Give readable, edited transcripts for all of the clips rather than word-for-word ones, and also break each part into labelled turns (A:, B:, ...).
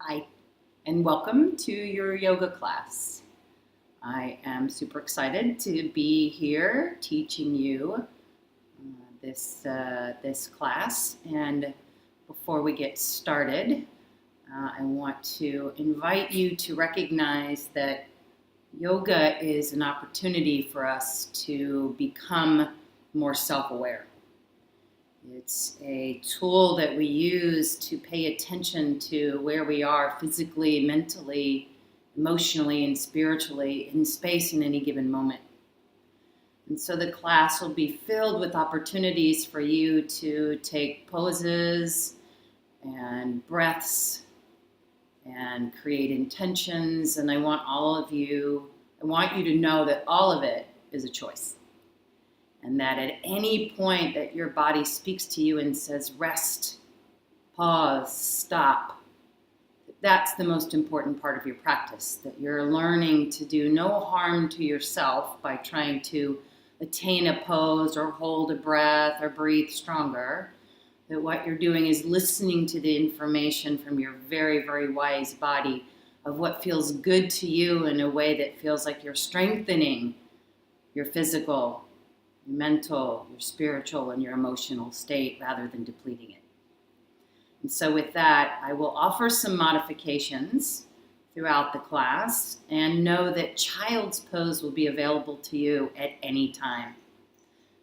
A: Hi, and welcome to your yoga class. I am super excited to be here teaching you this class. And before we get started, I want to invite you to recognize that yoga is an opportunity for us to become more self-aware. It's a tool that we use to pay attention to where we are physically, mentally, emotionally, and spiritually in space in any given moment. And so the class will be filled with opportunities for you to take poses and breaths and create intentions. And I want you to know that all of it is a choice. And that at any point that your body speaks to you and says, rest, pause, stop, that's the most important part of your practice, that you're learning to do no harm to yourself by trying to attain a pose or hold a breath or breathe stronger, that what you're doing is listening to the information from your very, very wise body of what feels good to you in a way that feels like you're strengthening your physical, your mental, your spiritual, and your emotional state rather than depleting it. And so with that, I will offer some modifications throughout the class and know that child's pose will be available to you at any time.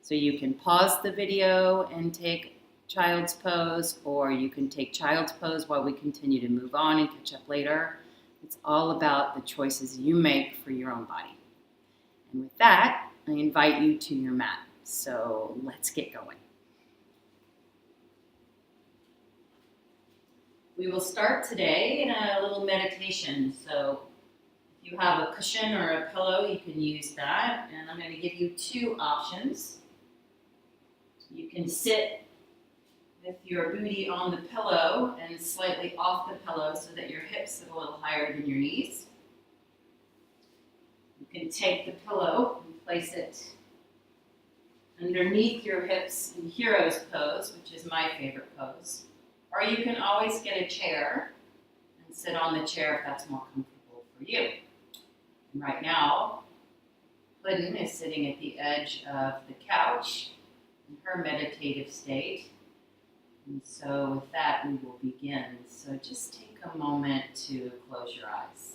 A: So you can pause the video and take child's pose, or you can take child's pose while we continue to move on and catch up later. It's all about the choices you make for your own body. And with that, I invite you to your mat. So let's get going. We will start today in a little meditation. So if you have a cushion or a pillow, you can use that. And I'm going to give you two options. You can sit with your booty on the pillow and slightly off the pillow so that your hips sit a little higher than your knees. You can take the pillow and place it underneath your hips in hero's pose, which is my favorite pose. Or you can always get a chair and sit on the chair if that's more comfortable for you. And right now, Karyn is sitting at the edge of the couch in her meditative state. And so with that, we will begin. So just take a moment to close your eyes.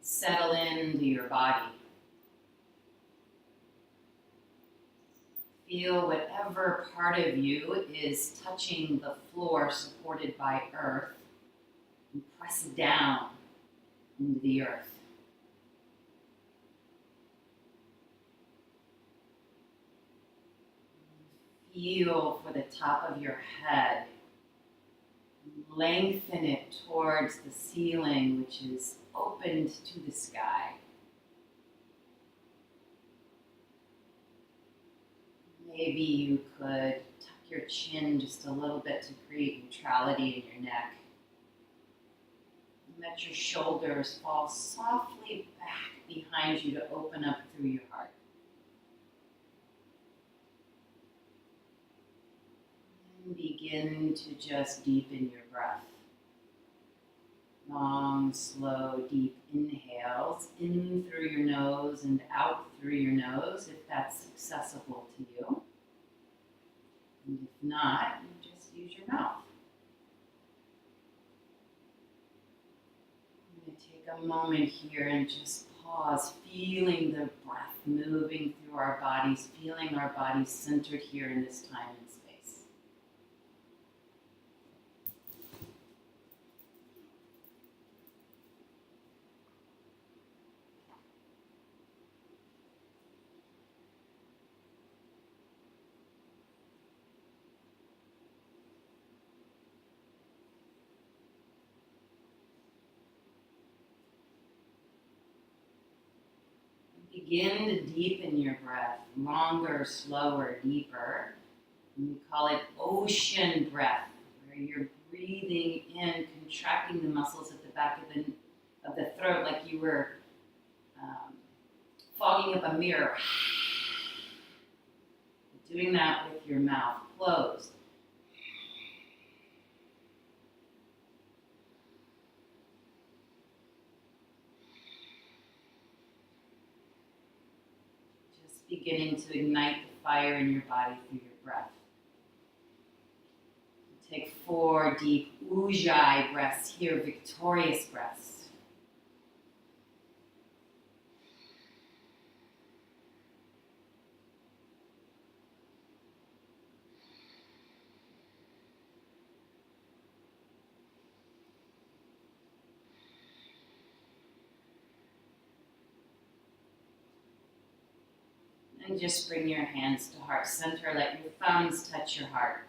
A: Settle into your body. Feel whatever part of you is touching the floor supported by earth and press down into the earth. Feel for the top of your head. Lengthen it towards the ceiling, which is opened to the sky. Maybe you could tuck your chin just a little bit to create neutrality in your neck. And let your shoulders fall softly back behind you to open up through your heart. And begin to just deepen your breath. Long, slow, deep inhales in through your nose and out through your nose if that's accessible to you. And if not, you just use your mouth. I'm going to take a moment here and just pause, feeling the breath moving through our bodies, feeling our bodies centered here in this time and space. Begin to deepen your breath, longer, slower, deeper. And we call it ocean breath, where you're breathing in, contracting the muscles at the back of the throat like you were fogging up a mirror. Doing that with your mouth closed. Just beginning to ignite the fire in your body through your breath. Take 4 deep ujjayi breaths here, victorious breaths. And just bring your hands to heart center. Let your thumbs touch your heart.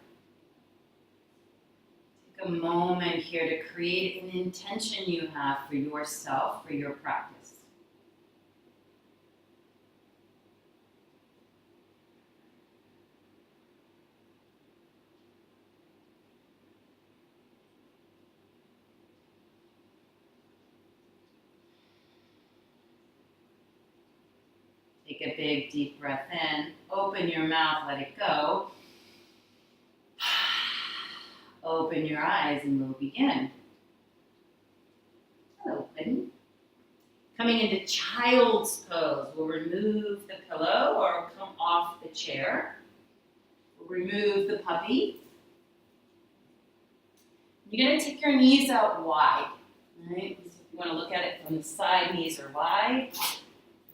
A: Take a moment here to create an intention you have for yourself, for your practice. Take a big deep breath in. Open your mouth, let it go. Open your eyes and we'll begin. Open. Coming into child's pose. We'll remove the pillow or come off the chair. We'll remove the puppy. You're going to take your knees out wide. Right? So if you want to look at it from the side, knees are wide.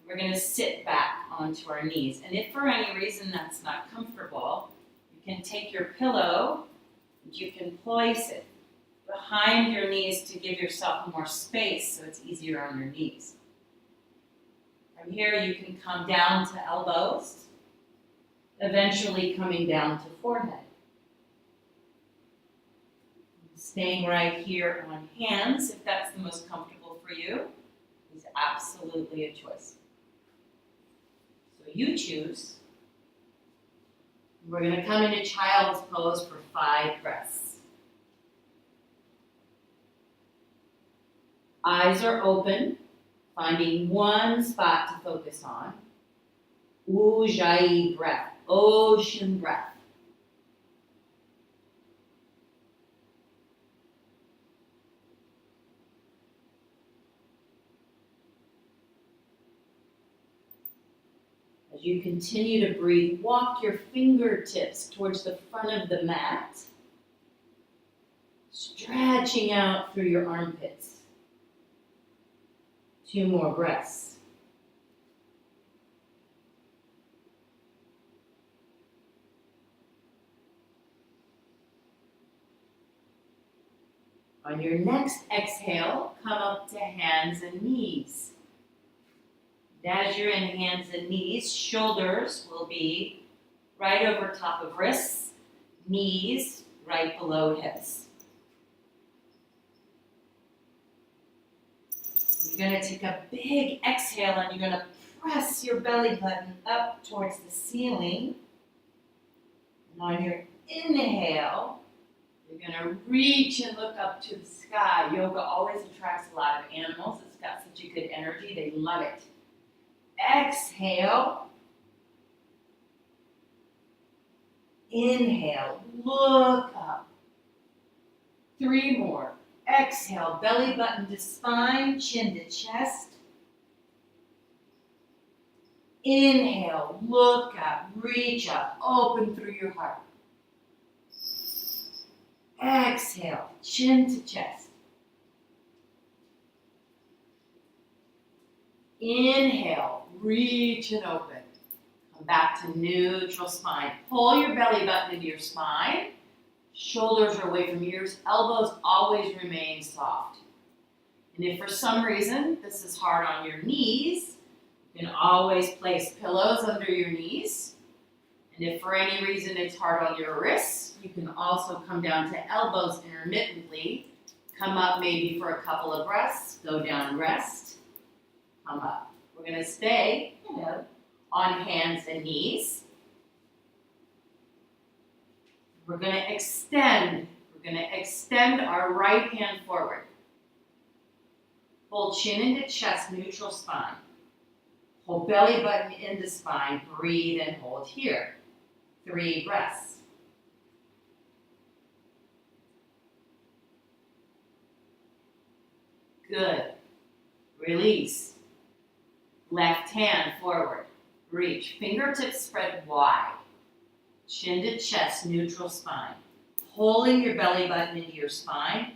A: We're going to sit back onto our knees. And if for any reason that's not comfortable, you can take your pillow and you can place it behind your knees to give yourself more space so it's easier on your knees. From here, you can come down to elbows, eventually coming down to forehead. Staying right here on hands, if that's the most comfortable for you, is absolutely a choice. So you choose. We're going to come into child's pose for 5 breaths. Eyes are open, finding one spot to focus on. Ujjayi breath, ocean breath. As you continue to breathe, walk your fingertips towards the front of the mat, stretching out through your armpits. 2 more breaths. On your next exhale, come up to hands and knees. As you're in hands and knees, shoulders will be right over top of wrists, knees right below hips. You're going to take a big exhale and you're going to press your belly button up towards the ceiling. And on your inhale, you're going to reach and look up to the sky. Yoga always attracts a lot of animals. It's got such a good energy. They love it. Exhale. Inhale. Look up. 3 more. Exhale. Belly button to spine, chin to chest. Inhale. Look up. Reach up. Open through your heart. Exhale. Chin to chest. Inhale, reach and open. Come back to neutral spine. Pull your belly button into your spine. Shoulders are away from ears. Elbows always remain soft. And if for some reason this is hard on your knees, you can always place pillows under your knees. And if for any reason it's hard on your wrists, you can also come down to elbows intermittently. Come up maybe for a couple of breaths. Go down, rest. Come up. We're going to stay on hands and knees. We're going to extend. We're going to extend our right hand forward. Pull chin into chest, neutral spine. Hold belly button into spine. Breathe and hold here. 3 breaths. Good. Release. Left hand forward. Reach. Fingertips spread wide. Chin to chest, neutral spine. Pulling your belly button into your spine.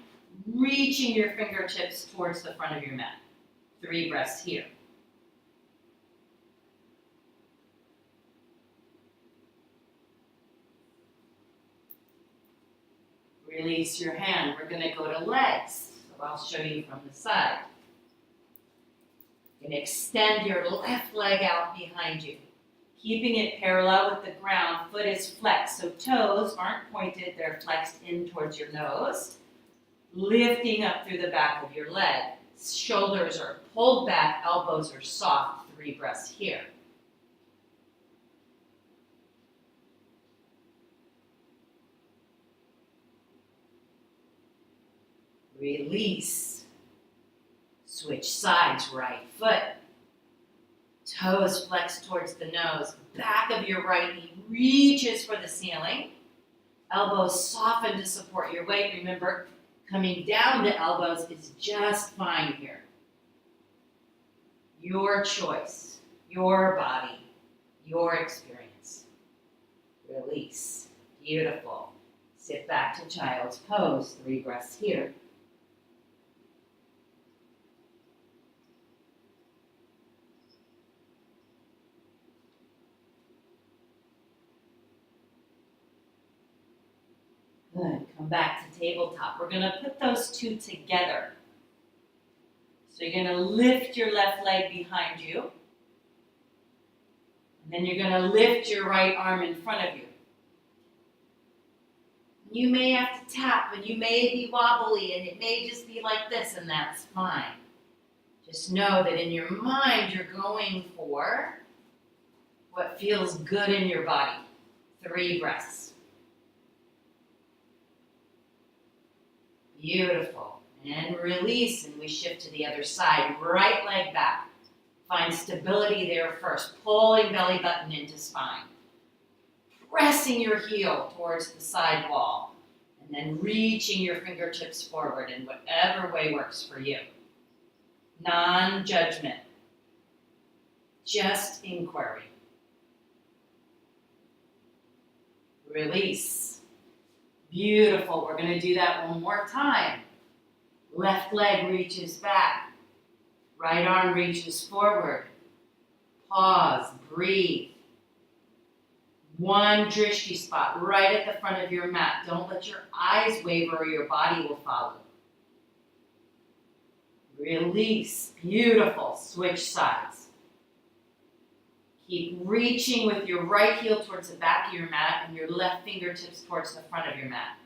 A: Reaching your fingertips towards the front of your mat. 3 breaths here. Release your hand. We're going to go to legs. So I'll show you from the side. You can extend your left leg out behind you, keeping it parallel with the ground. Foot is flexed, so toes aren't pointed. They're flexed in towards your nose, lifting up through the back of your leg. Shoulders are pulled back, elbows are soft. 3 breaths here. Release. Switch sides, right foot. Toes flex towards the nose. Back of your right knee reaches for the ceiling. Elbows soften to support your weight. Remember, coming down to elbows is just fine here. Your choice, your body, your experience. Release. Beautiful. Sit back to child's pose. 3 breaths here. Good. Come back to tabletop. We're going to put those 2 together. So you're going to lift your left leg behind you. And then you're going to lift your right arm in front of you. You may have to tap, and you may be wobbly, and it may just be like this, and that's fine. Just know that in your mind, you're going for what feels good in your body. 3 breaths. Beautiful. And release, and we shift to the other side. Right leg back. Find stability there first. Pulling belly button into spine. Pressing your heel towards the side wall. And then reaching your fingertips forward in whatever way works for you. Non-judgment. Just inquiry. Release. Beautiful. We're going to do that one more time. Left leg reaches back. Right arm reaches forward. Pause. Breathe. One drishti spot right at the front of your mat. Don't let your eyes waver or your body will follow. Release. Beautiful. Switch sides. Keep reaching with your right heel towards the back of your mat and your left fingertips towards the front of your mat.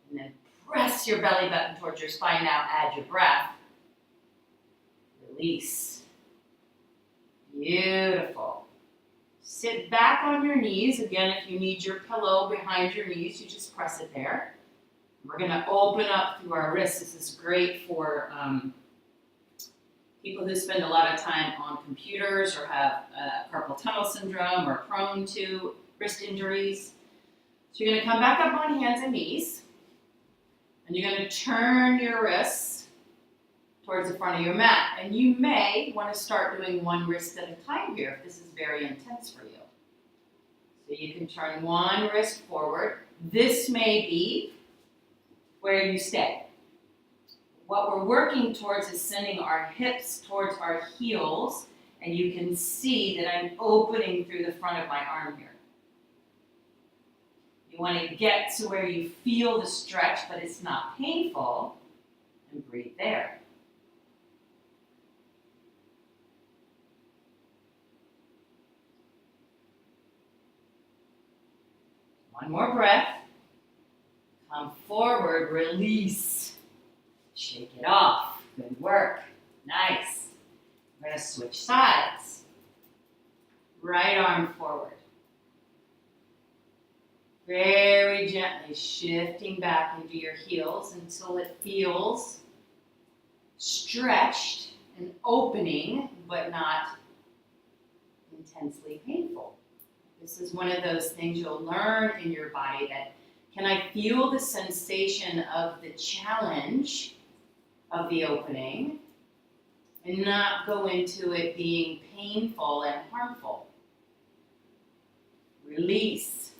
A: And then press your belly button towards your spine. Now add your breath. Release. Beautiful. Sit back on your knees. Again, if you need your pillow behind your knees, you just press it there. We're going to open up through our wrists. This is great for people who spend a lot of time on computers or have carpal tunnel syndrome or prone to wrist injuries. So you're going to come back up on hands and knees, and you're going to turn your wrists towards the front of your mat. And you may want to start doing one wrist at a time here if this is very intense for you. So you can turn one wrist forward. This may be where you stay. What we're working towards is sending our hips towards our heels, and you can see that I'm opening through the front of my arm here. You want to get to where you feel the stretch, but it's not painful, and breathe there. One more breath. Come forward, release. Shake it off. Good work. Nice. We're going to switch sides. Right arm forward. Very gently shifting back into your heels until it feels stretched and opening, but not intensely painful. This is one of those things you'll learn in your body, that can I feel the sensation of the challenge of the opening and not go into it being painful and harmful. Release.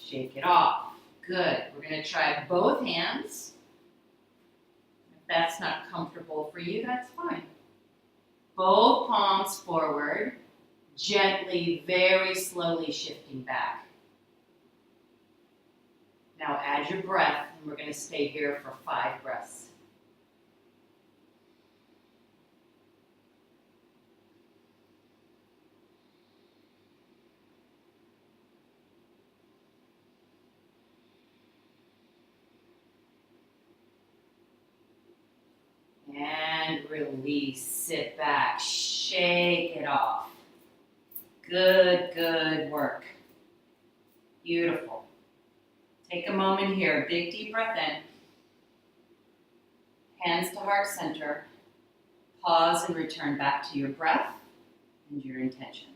A: Shake it off. Good. We're going to try both hands. If that's not comfortable for you, that's fine. Both palms forward, gently, very slowly shifting back. Now add your breath, and we're going to stay here for 5 breaths. And release, sit back, shake it off. Good, good work. Beautiful. Take a moment here, big deep breath in. Hands to heart center. Pause and return back to your breath and your intention.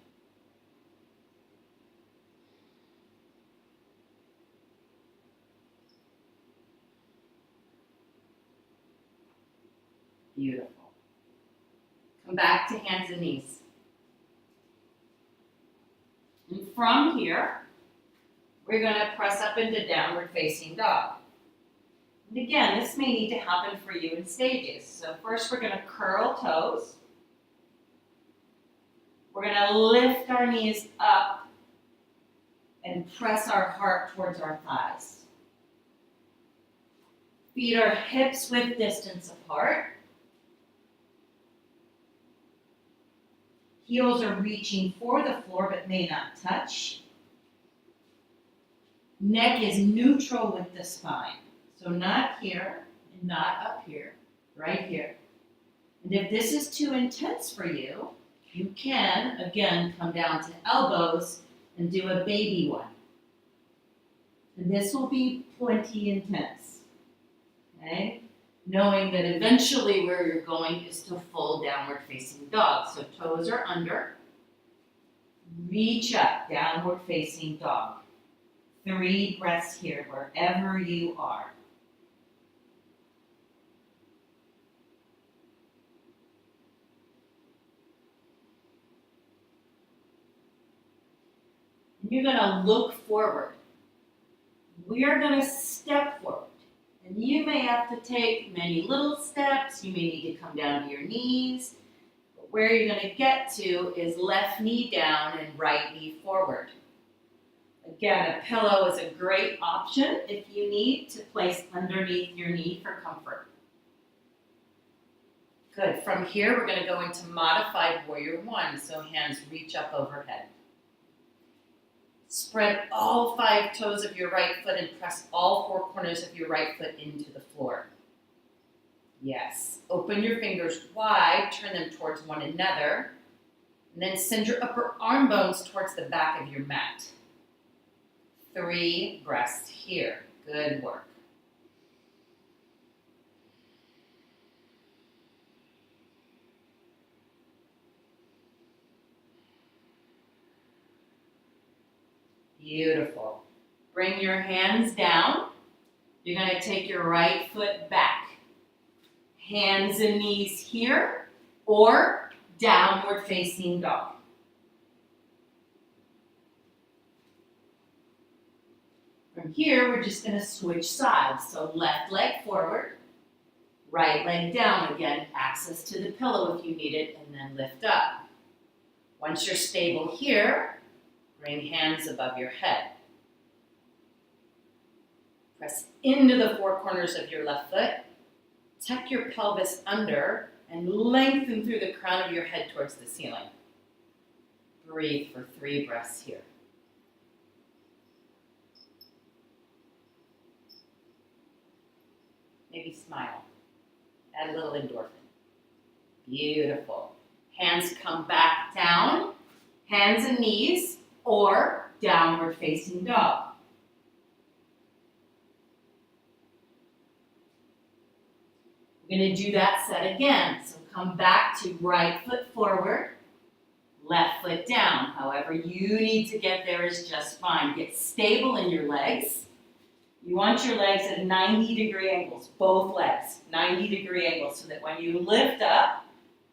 A: Beautiful. Come back to hands and knees. And from here, we're going to press up into downward facing dog. And again, this may need to happen for you in stages. So first we're going to curl toes. We're going to lift our knees up and press our heart towards our thighs. Feet are hips width distance apart. Heels are reaching for the floor but may not touch. Neck is neutral with the spine. So not here and not up here, right here. And if this is too intense for you, you can, again, come down to elbows and do a baby one. And this will be plenty intense, okay? Knowing that eventually where you're going is to full downward facing dog. So toes are under. Reach up, downward facing dog. 3 breaths here, wherever you are. And you're going to look forward. We are going to step forward. And you may have to take many little steps. You may need to come down to your knees. But where you're going to get to is left knee down and right knee forward. Again, a pillow is a great option if you need to place underneath your knee for comfort. Good. From here, we're going to go into modified warrior 1. So hands reach up overhead. Spread all 5 toes of your right foot and press all 4 corners of your right foot into the floor. Yes. Open your fingers wide, turn them towards one another, and then send your upper arm bones towards the back of your mat. 3 breaths here. Good work. Beautiful. Bring your hands down. You're going to take your right foot back. Hands and knees here, or downward facing dog. From here, we're just going to switch sides. So left leg forward, right leg down again, access to the pillow if you need it, and then lift up. Once you're stable here, bring hands above your head. Press into the 4 corners of your left foot. Tuck your pelvis under and lengthen through the crown of your head towards the ceiling. Breathe for 3 breaths here. Maybe smile. Add a little endorphin. Beautiful. Hands come back down, hands and knees, or downward facing dog. We're going to do that set again. So come back to right foot forward, Left foot down. However you need to get there is just fine. Get stable in your legs. You want your legs at 90-degree angles, both legs, 90-degree angles, so that when you lift up,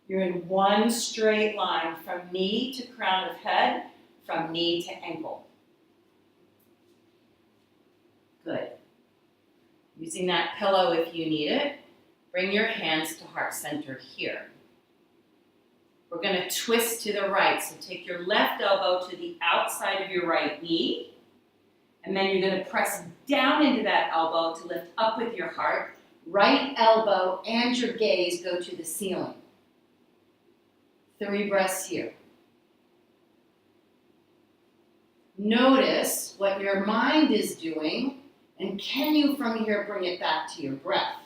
A: you're in one straight line from knee to crown of head, from knee to ankle. Good. Using that pillow if you need it, bring your hands to heart center here. We're going to twist to the right, so take your left elbow to the outside of your right knee, and then you're going to press down into that elbow to lift up with your heart. Right elbow and your gaze go to the ceiling. 3 breaths here. Notice what your mind is doing, and can you from here bring it back to your breath?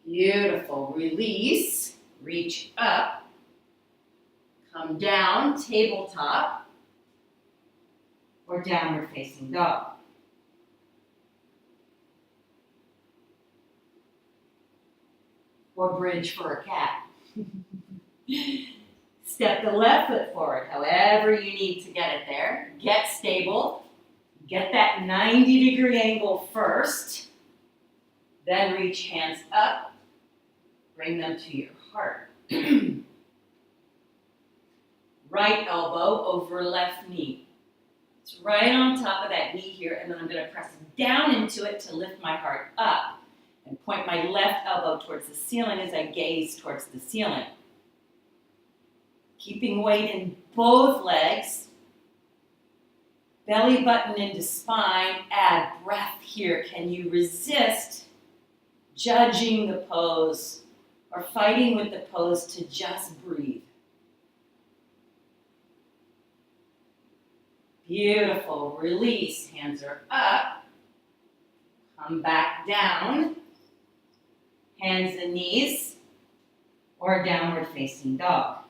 A: Beautiful. Release. Reach up. Come down, tabletop, or downward facing dog. Or bridge for a cat. Step the left foot forward, however you need to get it there. Get stable. Get that 90-degree angle first. Then reach hands up. Bring them to your heart. Right elbow over left knee. It's right on top of that knee here, and then I'm going to press down into it to lift my heart up and point my left elbow towards the ceiling as I gaze towards the ceiling. Keeping weight in both legs. Belly button into spine. Add breath here. Can you resist judging the pose or fighting with the pose to just breathe? Beautiful. Release. Hands are up. Come back down. Hands and knees. Or downward facing dog.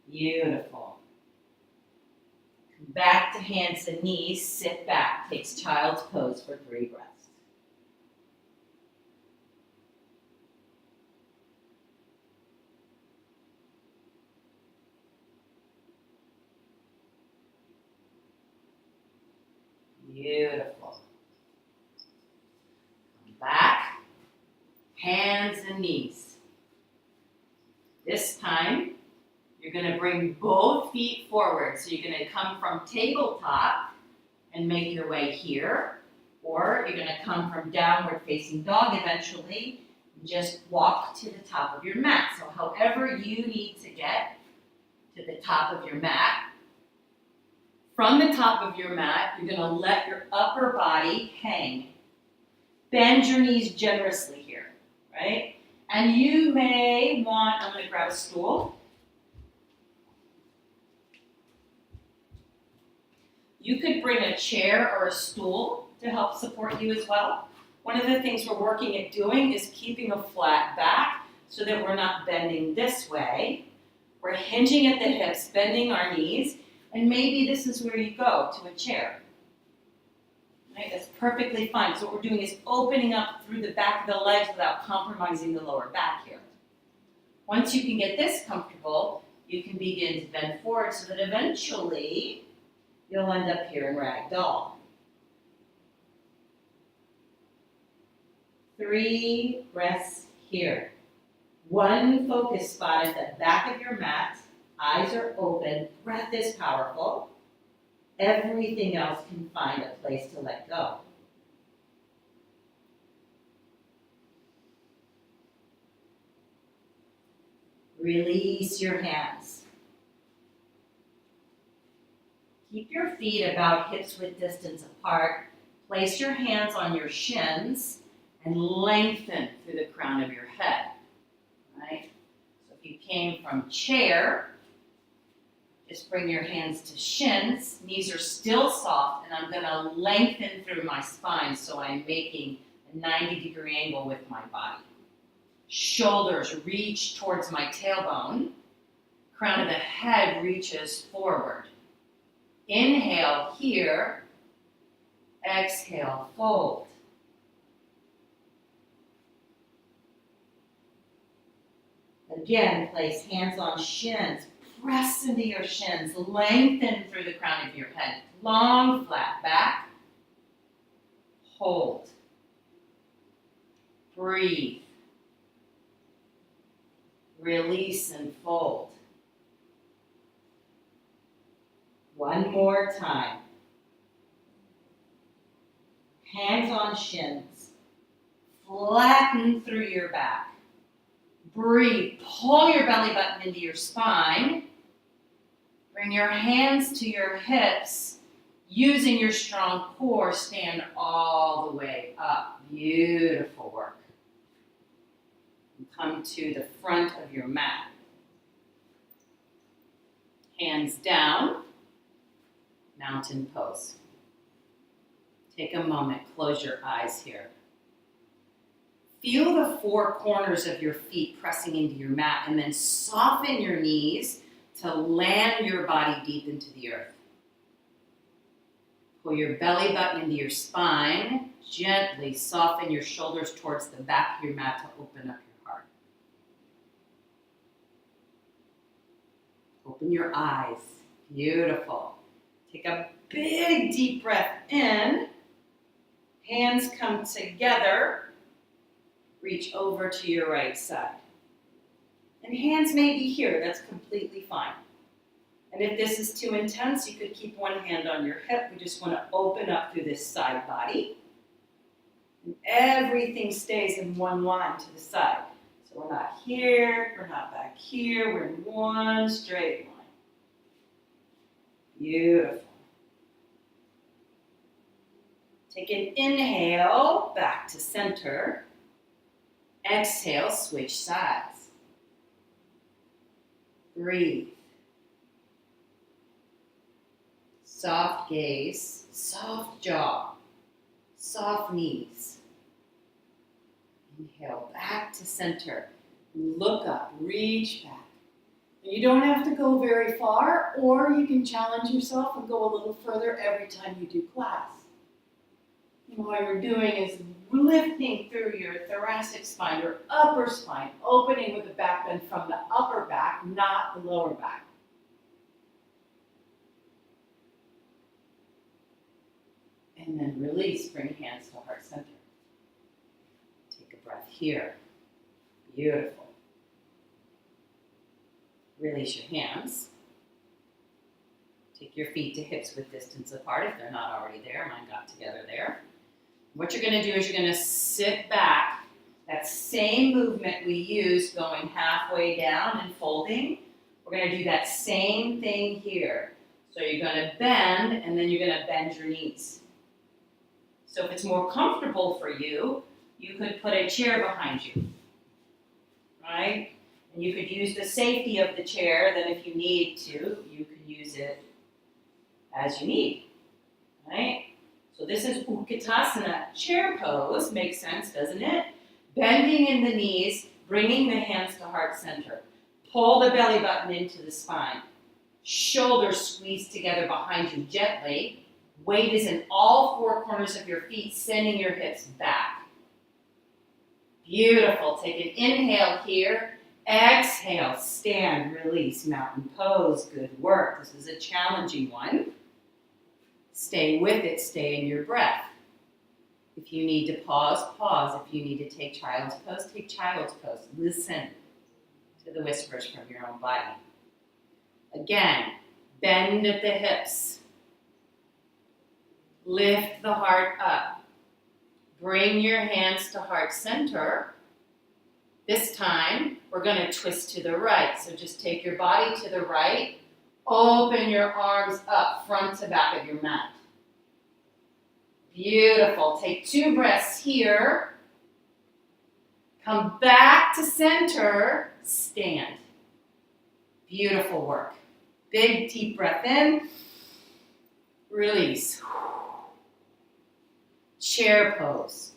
A: Beautiful. Come back to hands and knees. Sit back. Takes child's pose for 3 breaths. Beautiful. Come back. Hands and knees. This time, you're going to bring both feet forward. So you're going to come from tabletop and make your way here. Or you're going to come from downward facing dog eventually and just walk to the top of your mat. So however you need to get to the top of your mat. From the top of your mat, you're going to let your upper body hang. Bend your knees generously here, right? And you may want, I'm going to grab a stool. You could bring a chair or a stool to help support you as well. One of the things we're working at doing is keeping a flat back so that we're not bending this way. We're hinging at the hips, bending our knees, and maybe this is where you go, to a chair. Right? That's perfectly fine. So what we're doing is opening up through the back of the legs without compromising the lower back here. Once you can get this comfortable, you can begin to bend forward so that eventually you'll end up here in ragdoll. 3 breaths here. One focus spot at the back of your mat. Eyes are open. Breath is powerful. Everything else can find a place to let go. Release your hands. Keep your feet about hips-width distance apart. Place your hands on your shins and lengthen through the crown of your head. Right? So if you came from chair, just bring your hands to shins. Knees are still soft, and I'm going to lengthen through my spine so I'm making a 90-degree angle with my body. Shoulders reach towards my tailbone. Crown of the head reaches forward. Inhale here. Exhale, fold. Again, place hands on shins. Press into your shins. Lengthen through the crown of your head. Long, flat back. Hold. Breathe. Release and fold. One more time. Hands on shins. Flatten through your back. Breathe. Pull your belly button into your spine. Bring your hands to your hips. Using your strong core, stand all the way up. Beautiful work. And come to the front of your mat. Hands down. Mountain pose. Take a moment. Close your eyes here. Feel the four corners of your feet pressing into your mat, and then soften your knees to land your body deep into the earth. Pull your belly button into your spine. Gently soften your shoulders towards the back of your mat to open up your heart. Open your eyes. Beautiful. Take a big deep breath in. Hands come together. Reach over to your right side. And hands may be here, that's completely fine. And if this is too intense, you could keep one hand on your hip. We just want to open up through this side body. And everything stays in one line to the side. So we're not here, we're not back here, we're in one straight line. Beautiful. Take an inhale, back to center. Exhale, switch sides. Breathe. Soft gaze, soft jaw, soft knees. Inhale, back to center. Look up, reach back. You don't have to go very far, or you can challenge yourself and go a little further every time you do class. And what you're doing is lifting through your thoracic spine or upper spine, opening with the back bend from the upper back, not the lower back. And then release, bring hands to heart center. Take a breath here. Beautiful. Release your hands. Take your feet to hips width distance apart if they're not already there. Mine got together there. What you're going to do is you're going to sit back. That same movement we used going halfway down and folding. We're going to do that same thing here. So you're going to bend, and then you're going to bend your knees. So if it's more comfortable for you, you could put a chair behind you, right? And you could use the safety of the chair. Then if you need to, you can use it as you need, right? So this is Utkatasana, chair pose. Makes sense, doesn't it? Bending in the knees, bringing the hands to heart center. Pull the belly button into the spine. Shoulders squeeze together behind you gently. Weight is in all four corners of your feet, sending your hips back. Beautiful. Take an inhale here. Exhale, stand, release, mountain pose. Good work. This is a challenging one. Stay with it. Stay in your breath. If you need to pause, pause. If you need to take child's pose, take child's pose. Listen to the whispers from your own body. Again, bend at the hips. Lift the heart up. Bring your hands to heart center. This time, we're going to twist to the right. So just take your body to the right. Open your arms up, front to back of your mat. Beautiful. Take 2 breaths here. Come back to center. Stand. Beautiful work. Big deep breath in. Release. Chair pose.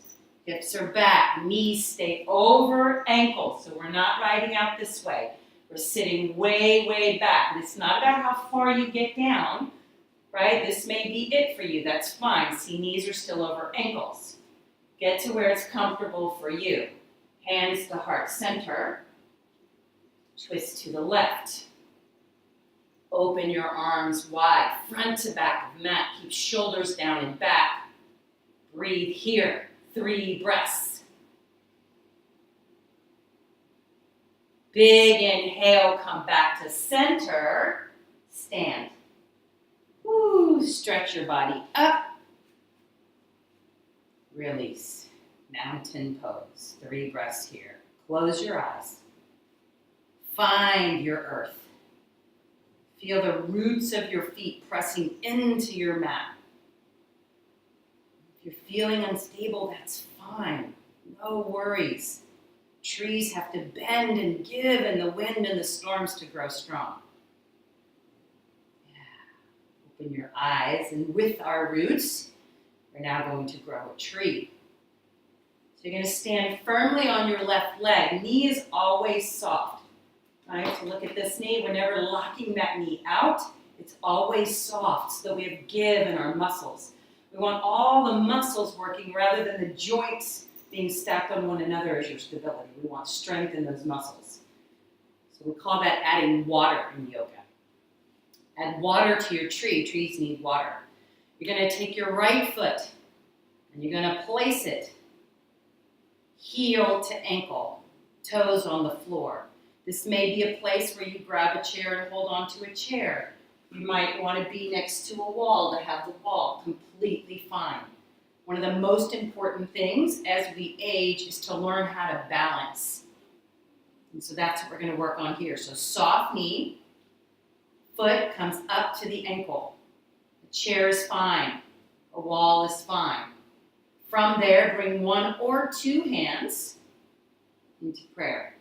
A: Hips are back. Knees stay over ankles. So we're not riding out this way. We're sitting way, way back. And it's not about how far you get down, right? This may be it for you. That's fine. See, knees are still over ankles. Get to where it's comfortable for you. Hands to heart center. Twist to the left. Open your arms wide, front to back of mat. Keep shoulders down and back. Breathe here. 3 breaths. Big inhale, come back to center. Stand. Woo, stretch your body up. Release. Mountain pose. 3 breaths here. Close your eyes. Find your earth. Feel the roots of your feet pressing into your mat. If you're feeling unstable, that's fine. No worries. Trees have to bend and give in the wind and the storms to grow strong. Yeah. Open your eyes, and with our roots, we're now going to grow a tree. So you're going to stand firmly on your left leg. Knee is always soft. Right, so look at this knee. We're never locking that knee out. It's always soft so that we have give in our muscles. We want all the muscles working rather than the joints being stacked on one another as your stability. We want strength in those muscles. So we call that adding water in yoga. Add water to your tree. Trees need water. You're going to take your right foot and you're going to place it heel to ankle, toes on the floor. This may be a place where you grab a chair and hold on to a chair. You might want to be next to a wall to have the wall. Completely fine. One of the most important things as we age is to learn how to balance. And so that's what we're going to work on here. So soft knee, foot comes up to the ankle. A chair is fine. A wall is fine. From there, bring 1 or 2 hands into prayer.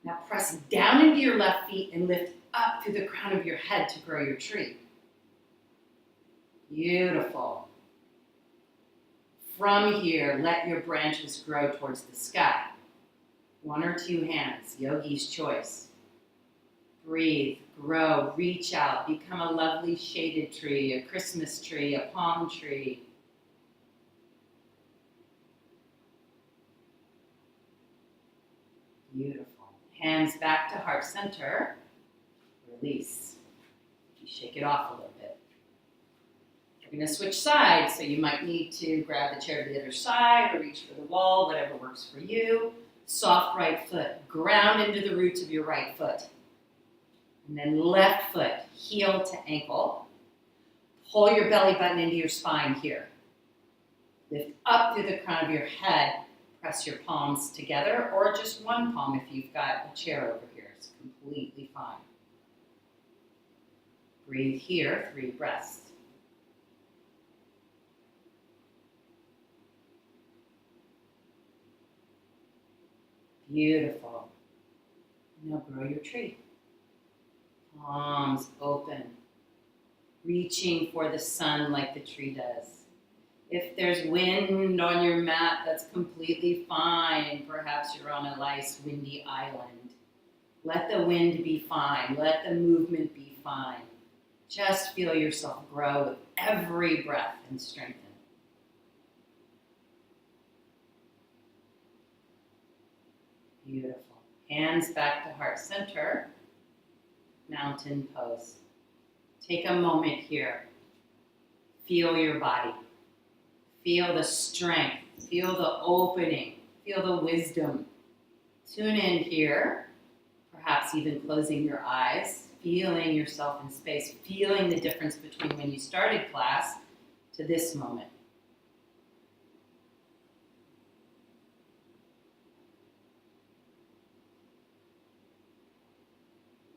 A: Now press down into your left feet and lift up through the crown of your head to grow your tree. Beautiful. From here, let your branches grow towards the sky. 1 or 2 hands, yogi's choice. Breathe, grow, reach out, become a lovely shaded tree, a Christmas tree, a palm tree. Beautiful. Hands back to heart center. Release. You shake it off a little bit. We're going to switch sides, so you might need to grab the chair to the other side or reach for the wall, whatever works for you. Soft right foot. Ground into the roots of your right foot. And then left foot, heel to ankle. Pull your belly button into your spine here. Lift up through the crown of your head. Press your palms together, or just one palm if you've got a chair over here. It's completely fine. Breathe here, 3 breaths. Beautiful. Now grow your tree. Palms open. Reaching for the sun like the tree does. If there's wind on your mat, that's completely fine, and perhaps you're on a nice windy island. Let the wind be fine. Let the movement be fine. Just feel yourself grow with every breath and strengthen. Beautiful. Hands back to heart center. Mountain pose. Take a moment here. Feel your body. Feel the strength. Feel the opening. Feel the wisdom. Tune in here. Perhaps even closing your eyes. Feeling yourself in space. Feeling the difference between when you started class to this moment.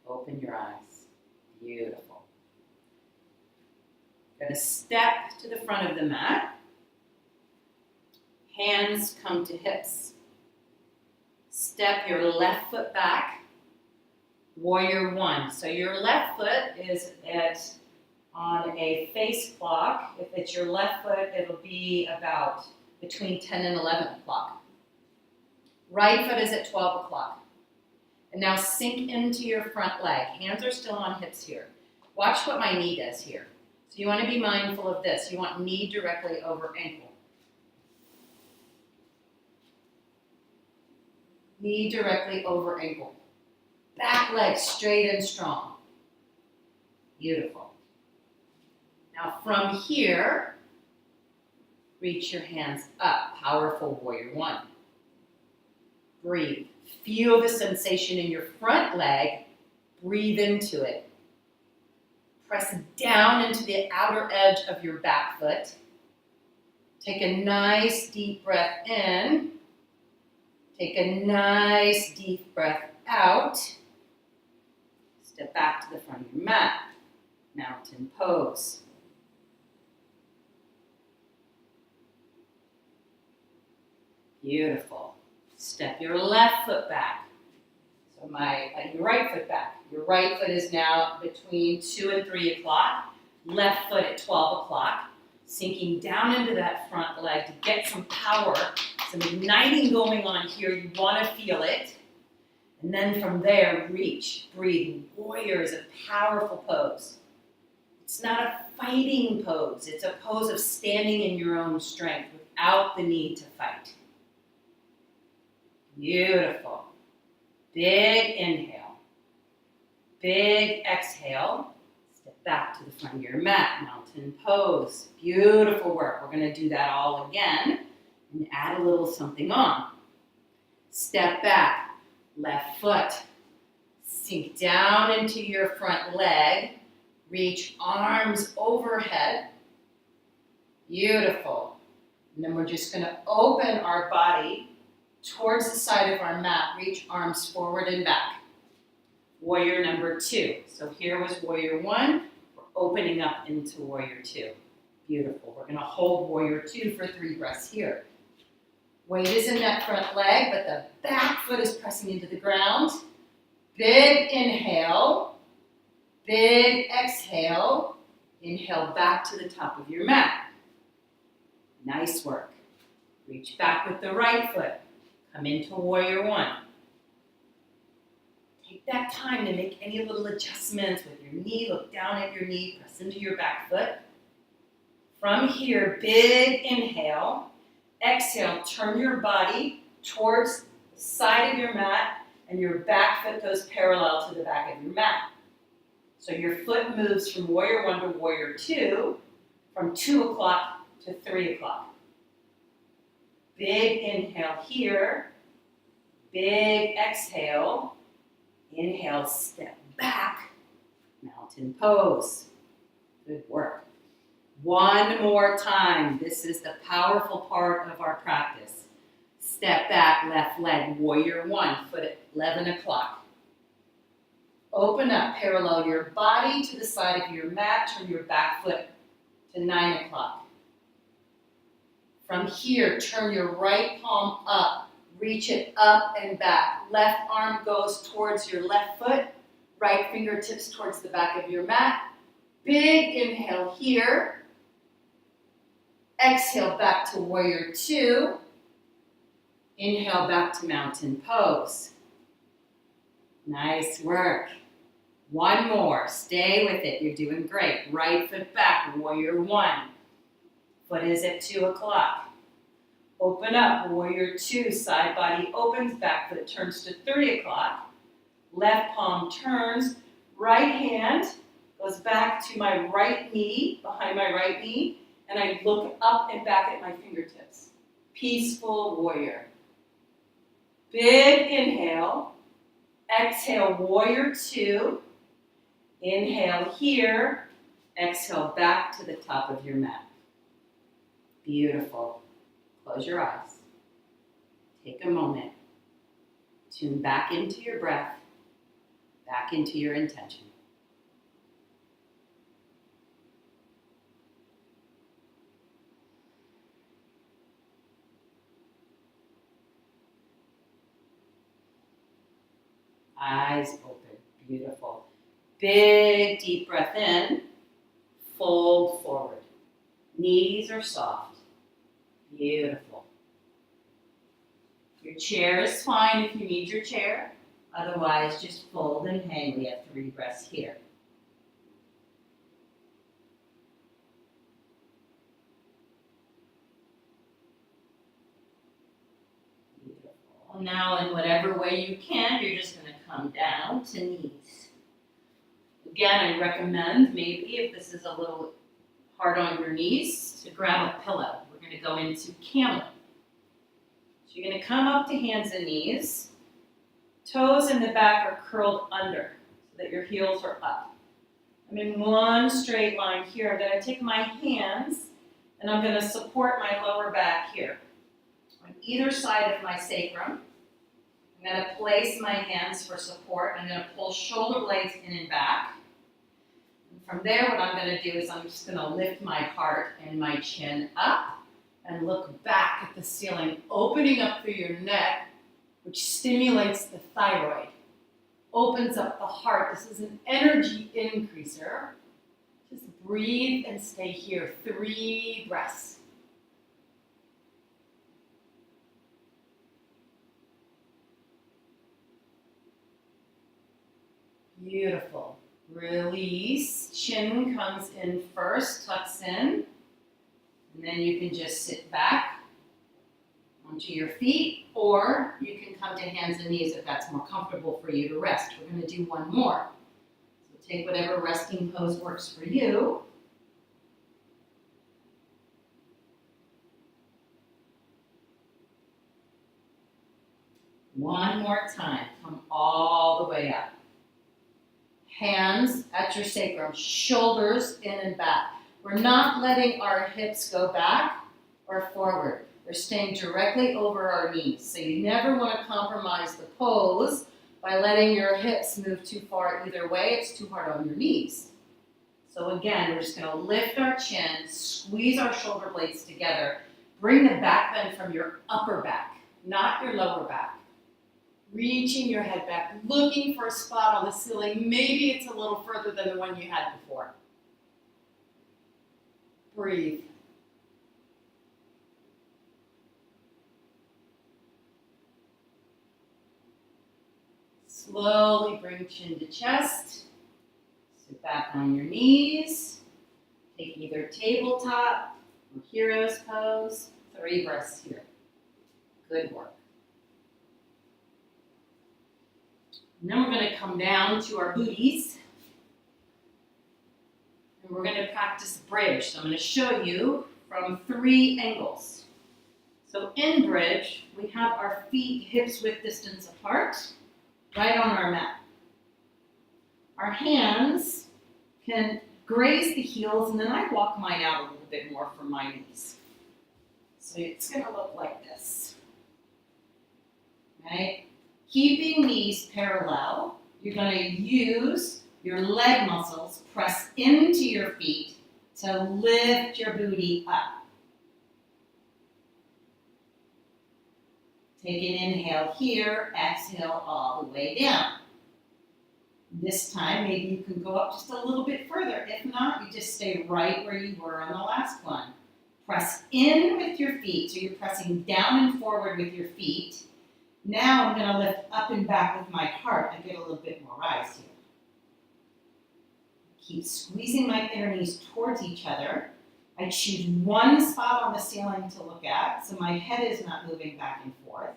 A: Open your eyes. Beautiful. Going to step to the front of the mat. Hands come to hips. Step your left foot back. Warrior 1. So your left foot is on a face clock. If it's your left foot, it'll be about between 10 and 11 o'clock. Right foot is at 12 o'clock. And now sink into your front leg. Hands are still on hips here. Watch what my knee does here. So you want to be mindful of this. You want knee directly over ankle. Knee directly over ankle. Back leg straight and strong. Beautiful. Now from here, reach your hands up. Powerful warrior one. Breathe. Feel the sensation in your front leg. Breathe into it. Press down into the outer edge of your back foot. Take a nice deep breath in. Take a nice deep breath out. Step back to the front of your mat. Mountain pose. Beautiful. Step your left foot back. So your right foot back. Your right foot is now between 2 and 3 o'clock. Left foot at 12 o'clock. Sinking down into that front leg to get some power, some igniting going on here. You want to feel it. And then from there, reach, breathe. Warrior is a powerful pose. It's not a fighting pose. It's a pose of standing in your own strength without the need to fight. Beautiful. Big inhale. Big exhale. Step back to the front of your mat. Mountain pose. Beautiful work. We're going to do that all again and add a little something on. Step back. Left foot. Sink down into your front leg. Reach arms overhead. Beautiful. And then we're just going to open our body towards the side of our mat. Reach arms forward and back. Warrior number 2. So here was warrior 1. We're opening up into warrior 2. Beautiful. We're going to hold warrior 2 for 3 breaths here. Weight is in that front leg, but the back foot is pressing into the ground. Big inhale. Big exhale. Inhale back to the top of your mat. Nice work. Reach back with the right foot. Come into warrior 1. Take that time to make any little adjustments with your knee. Look down at your knee. Press into your back foot. From here, big inhale. Exhale, turn your body towards the side of your mat, and your back foot goes parallel to the back of your mat. So your foot moves from warrior 1 to warrior 2, from 2 o'clock to 3 o'clock. Big inhale here. Big exhale. Inhale, step back. Mountain pose. Good work. One more time. This is the powerful part of our practice. Step back, left leg, warrior 1, foot at 11 o'clock. Open up, parallel your body to the side of your mat, turn your back foot to 9 o'clock. From here, turn your right palm up, reach it up and back. Left arm goes towards your left foot, right fingertips towards the back of your mat. Big inhale here. Exhale back to warrior 2. Inhale back to mountain pose. Nice work. One more. Stay with it. You're doing great. Right foot back, warrior 1. Foot is at 2 o'clock. Open up, warrior 2. Side body opens, back foot turns to 3 o'clock. Left palm turns. Right hand goes back to my right knee, behind my right knee. And I look up and back at my fingertips. Peaceful warrior. Big inhale. Exhale, warrior 2. Inhale here. Exhale back to the top of your mat. Beautiful. Close your eyes. Take a moment. Tune back into your breath. Back into your intention. Eyes open. Beautiful. Big deep breath in. Fold forward. Knees are soft. Beautiful. Your chair is fine if you need your chair. Otherwise, just fold and hang. We have 3 breaths here. Beautiful. Now, in whatever way you can, you're just going to come down to knees. Again, I recommend maybe if this is a little hard on your knees to grab a pillow. We're going to go into camel. So you're going to come up to hands and knees. Toes in the back are curled under so that your heels are up. I'm in one straight line here. I'm going to take my hands and I'm going to support my lower back here. On either side of my sacrum, I'm going to place my hands for support. I'm going to pull shoulder blades in and back. And from there, what I'm going to do is I'm just going to lift my heart and my chin up and look back at the ceiling, opening up through your neck, which stimulates the thyroid, opens up the heart. This is an energy increaser. Just breathe and stay here. 3 breaths. Beautiful. Release. Chin comes in first, tucks in. And then you can just sit back onto your feet, or you can come to hands and knees if that's more comfortable for you to rest. We're going to do one more. So take whatever resting pose works for you. One more time. Come all the way up. Hands at your sacrum, shoulders in and back. We're not letting our hips go back or forward. They're staying directly over our knees. So you never want to compromise the pose by letting your hips move too far either way. It's too hard on your knees. So again, we're just going to lift our chin, squeeze our shoulder blades together, bring the back bend from your upper back, not your lower back. Reaching your head back, looking for a spot on the ceiling. Maybe it's a little further than the one you had before. Breathe. Slowly bring chin to chest. Sit back on your knees. Take either tabletop or hero's pose. 3 breaths here. Good work. And then we're going to come down to our booties. And we're going to practice bridge. So I'm going to show you from 3 angles. So in bridge, we have our feet hips width distance apart, right on our mat. Our hands can graze the heels, and then I walk mine out a little bit more from my knees. So it's going to look like this. Right? Keeping knees parallel, you're going to use your leg muscles, press into your feet to lift your booty up. Take an inhale here, exhale all the way down. This time, maybe you can go up just a little bit further. If not, you just stay right where you were on the last one. Press in with your feet, so you're pressing down and forward with your feet. Now I'm going to lift up and back with my heart and get a little bit more rise here. Keep squeezing my inner knees towards each other. I choose one spot on the ceiling to look at, so my head is not moving back and forth.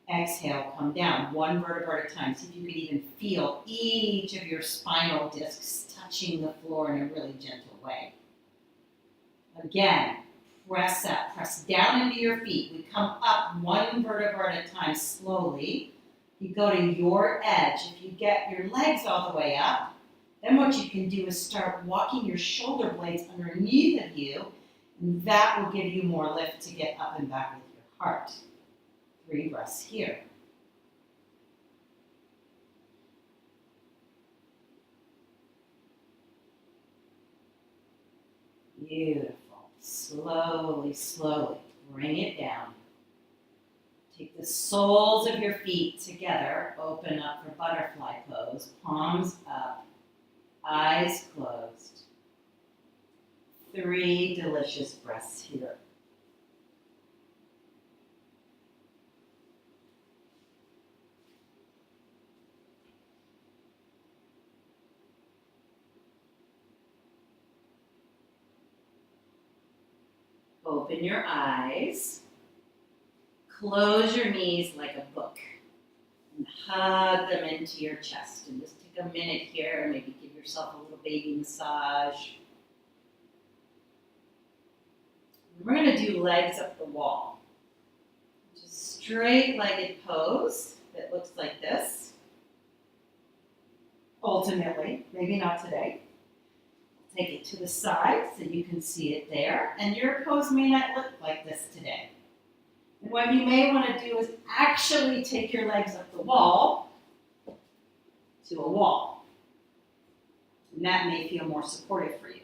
A: Exhale, come down, 1 vertebra at a time. See if you can even feel each of your spinal discs touching the floor in a really gentle way. Again, press up, press down into your feet. We come up 1 vertebra at a time slowly. You go to your edge. If you get your legs all the way up, then what you can do is start walking your shoulder blades underneath of you, and that will give you more lift to get up and back with your heart. 3 breaths here. Beautiful. Slowly, slowly, bring it down. Take the soles of your feet together, open up for butterfly pose, palms up, eyes closed. 3 delicious breaths here. Open your eyes. close your knees like a book and hug them into your chest. And just take a minute here and maybe give yourself a little baby massage. We're going to do legs up the wall. Just straight-legged pose that looks like this. Ultimately, maybe not today. Take it to the side so you can see it there. And your pose may not look like this today. And what you may want to do is actually take your legs up the wall to a wall. And that may feel more supportive for you.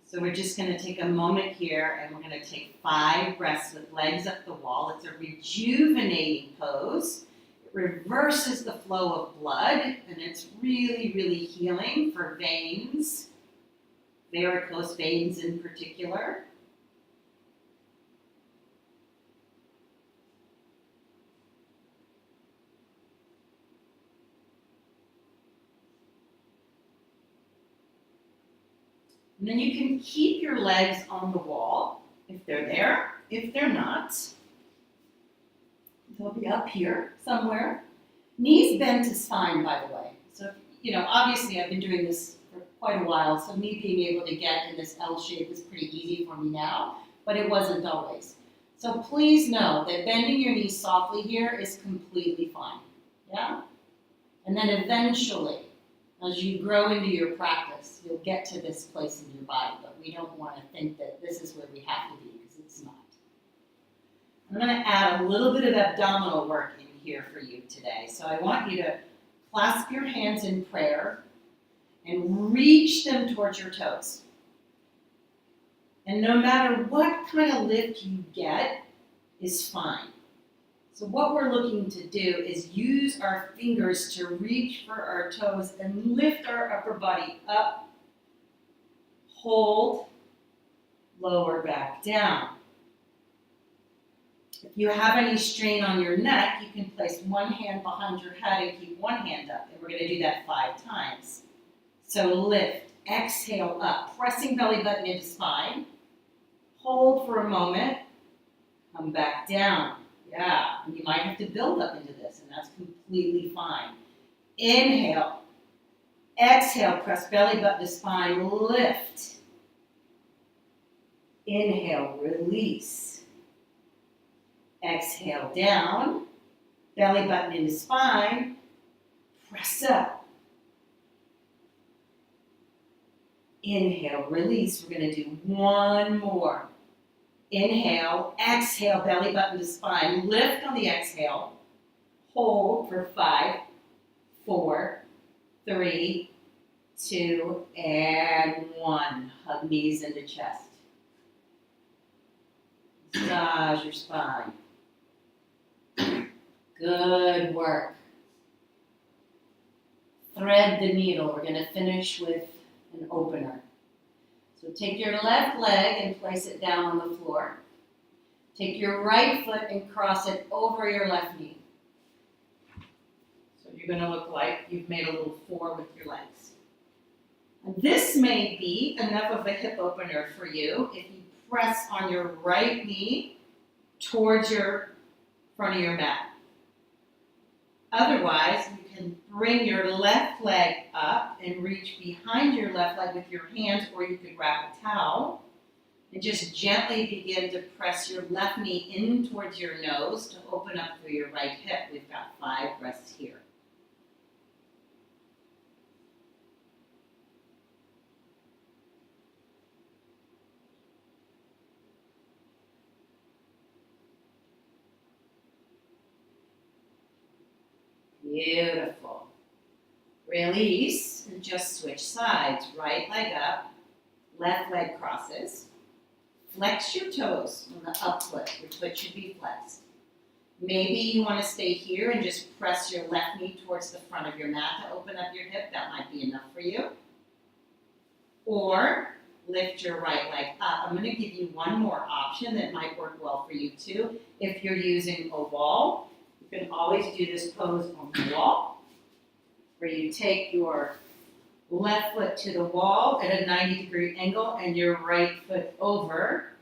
A: So we're just going to take a moment here and we're going to take 5 breaths with legs up the wall. It's a rejuvenating pose. It reverses the flow of blood and it's really, really healing for veins, varicose veins in particular. And then you can keep your legs on the wall if they're there. If they're not, they'll be up here somewhere. Knees bent is fine, by the way. So, obviously I've been doing this for quite a while, so me being able to get in this L shape is pretty easy for me now, but it wasn't always. So please know that bending your knees softly here is completely fine. Yeah? And then eventually, as you grow into your practice, you'll get to this place in your body, but we don't want to think that this is where we have to be, because it's not. I'm going to add a little bit of abdominal work in here for you today. So I want you to clasp your hands in prayer and reach them towards your toes. And no matter what kind of lift you get is fine. So what we're looking to do is use our fingers to reach for our toes and lift our upper body up, hold, lower back down. If you have any strain on your neck, you can place one hand behind your head and keep one hand up. And we're going to do that 5 times. So lift, exhale up, pressing belly button into spine. Hold for a moment, come back down. Yeah, and you might have to build up into this, and that's completely fine. Inhale. Exhale, press belly button to spine, lift. Inhale, release. Exhale, down. Belly button into spine, press up. Inhale, release. We're going to do one more. Inhale, exhale, belly button to spine. Lift on the exhale. Hold for 5, 4, 3, 2, and 1. Hug knees into chest. Massage your spine. Good work. Thread the needle. We're going to finish with an opener. So take your left leg and place it down on the floor. Take your right foot and cross it over your left knee. So you're going to look like you've made a little 4 with your legs. And this may be enough of a hip opener for you if you press on your right knee towards your front of your mat. Otherwise, you can bring your left leg up and reach behind your left leg with your hands, or you could wrap a towel and just gently begin to press your left knee in towards your nose to open up through your right hip. We've got 5 breaths here. Beautiful. Release and just switch sides. Right leg up, left leg crosses. Flex your toes on the up foot. Your foot should be flexed. Maybe you want to stay here and just press your left knee towards the front of your mat to open up your hip. That might be enough for you. Or lift your right leg up. I'm going to give you one more option that might work well for you too. If you're using a wall, you can always do this pose on the wall, where you take your left foot to the wall at a 90-degree angle and your right foot over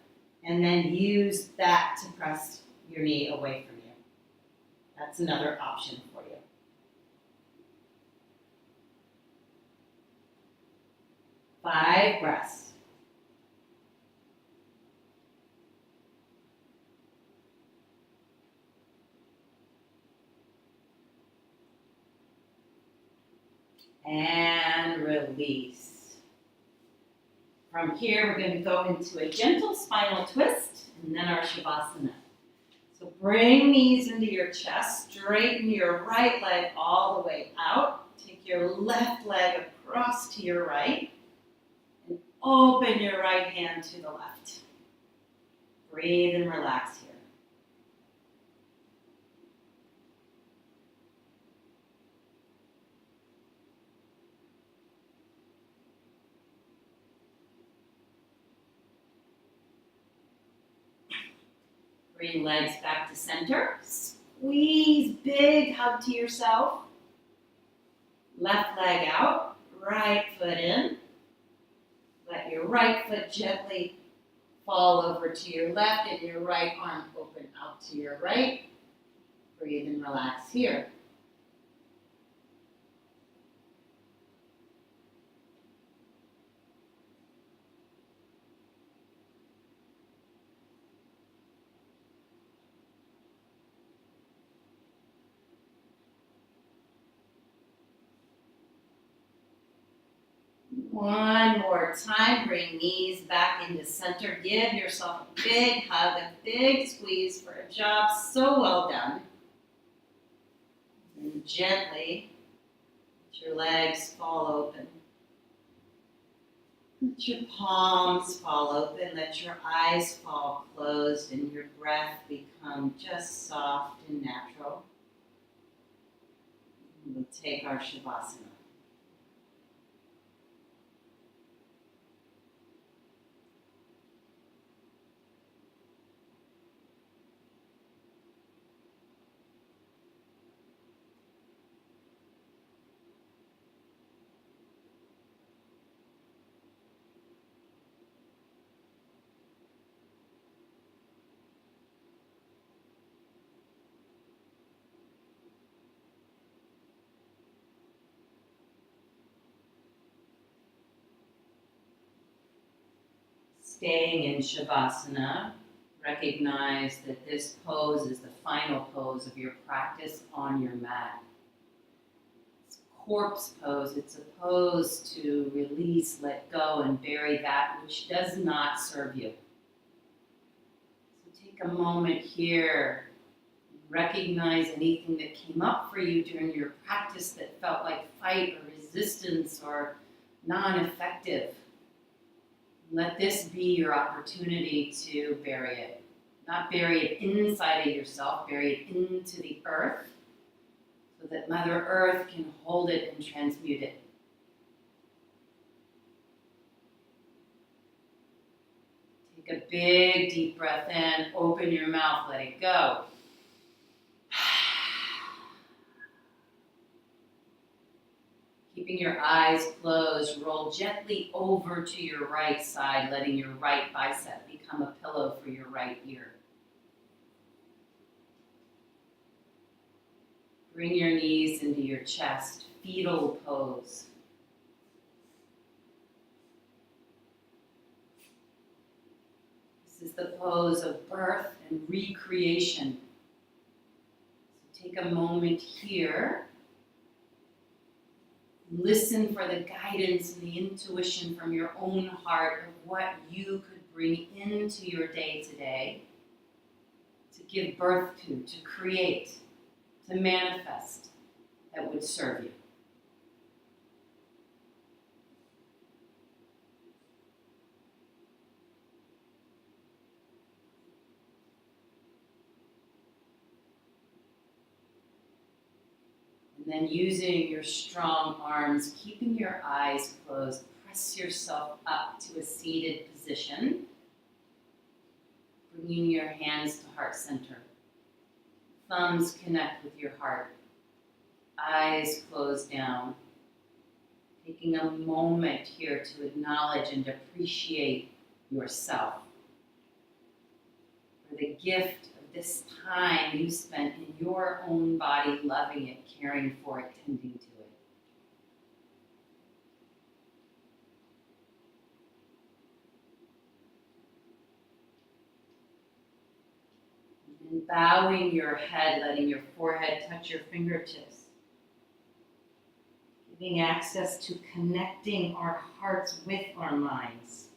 A: And then use that to press your knee away from you. That's another option for you. Five breaths. And release. From here, we're going to go into a gentle spinal twist and then our Shavasana. So bring knees into your chest, straighten your right leg all the way out. Take your left leg across to your right and open your right hand to the left. Breathe and relax here. Bring legs back to center. Squeeze, big hug to yourself. Left leg out, right foot in. Let your right foot gently fall over to your left and your right arm open out to your right. Breathe and relax here. One more time, bring knees back into center. Give yourself a big hug, a big squeeze for a job so well done. And gently let your legs fall open. Let your palms fall open, let your eyes fall closed, and your breath become just soft and natural. And we'll take our Shavasana. Staying in Shavasana, recognize that this pose is the final pose of your practice on your mat. It's a corpse pose. It's a pose to release, let go, and bury that which does not serve you. So take a moment here and recognize anything that came up for you during your practice that felt like fight or resistance or non-effective. Let this be your opportunity to bury it. Not bury it inside of yourself, bury it into the earth so that Mother Earth can hold it and transmute it. Take a big deep breath in, open your mouth, let it go. Keeping your eyes closed, roll gently over to your right side, letting your right bicep become a pillow for your right ear. Bring your knees into your chest, fetal pose. This is the pose of birth and recreation. So take a moment here. Listen for the guidance and the intuition from your own heart of what you could bring into your day today to give birth to create, to manifest that would serve you. And then using your strong arms, keeping your eyes closed, press yourself up to a seated position, bringing your hands to heart center. Thumbs connect with your heart. Eyes closed down. Taking a moment here to acknowledge and appreciate yourself. for the gift of this time you spent in your own body, loving it, caring for it, tending to it. And bowing your head, letting your forehead touch your fingertips. Giving access to connecting our hearts with our minds.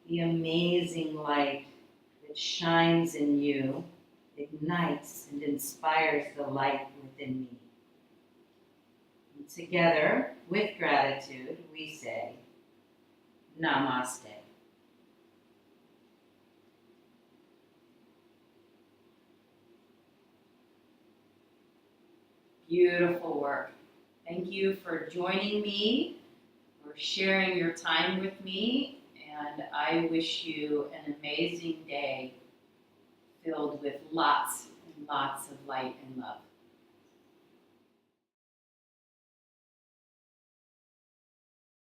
A: The amazing light that shines in you ignites and inspires the light within me. And together, with gratitude, we say, Namaste. Beautiful work. Thank you for joining me, for sharing your time with me, and I wish you an amazing day filled with lots and lots of light and love.